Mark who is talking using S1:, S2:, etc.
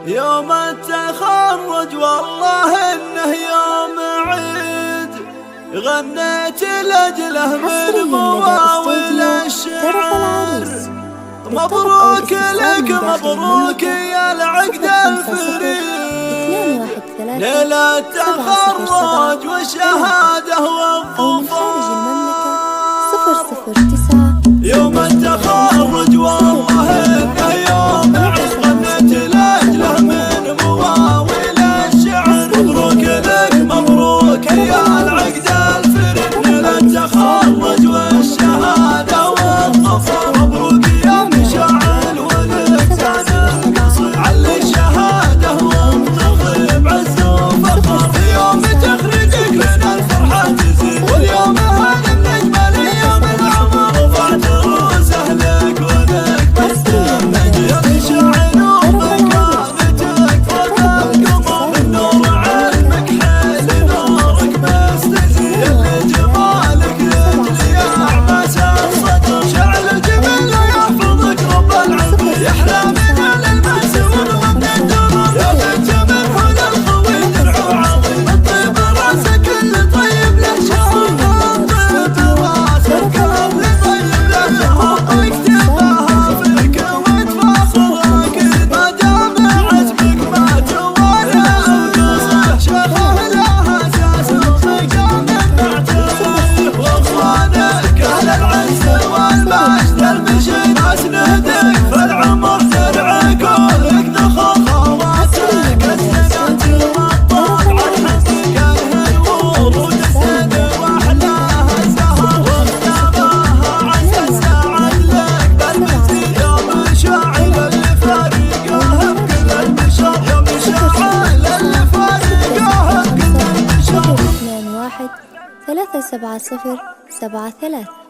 S1: يوم التخرج والله انه يوم عيد، غنيت لاجله من مواويل الشعر. مبروك لك مبروك يا العقد الفريد، ليلة التخرج والشهادة والظفر. يوم التخرج والله انه يوم عيد، غنيت لاجله من مواويل الشعر. مبروك لك مبروك يا العقد الفريد، ليلة التخرج والشهادة والظفر. مبروك يا مشاعل ولك سنة القصر، علي الشهادة وانطغي بعز وفخر. يوم تخرجك لنا الفرحة تزيد، واليوم هذا النجمة ليوم العمر فاعتروس اهلك ولك بس تمجد. يا مشاعل ومكانتك فوق القمر، النور علمك حيل نورك بس تزيد. اللي جمالك يجلي اعماس الصدر، شعل الجبل يحفظك رب العظيم. يحلى من الماس والغم الدمر، يا بنت من هدى الخوي درع عظيم. الطيب راسك اللي طيب له شهر، الطيب راسك اللي طيب له شهر. اكتبها فيك وتفخر اكيد، ما دام عزمك ما توالى وقصه. شيخه له اساس الخيام معترف، واخوانك اهل العز والمجد المشيد اسندك. فالعمر درعك ولك ذخر خواتك، السنة تمطر عن حسك الورود السد واحلاها الزهر. واختباها عسى ساعد لك بالمزيد، يا مشاعل اللي فارقاها بكل البشر. يا مشاعل اللي فارقاها بكل البشر.
S2: 2 1 3 7 0 7 3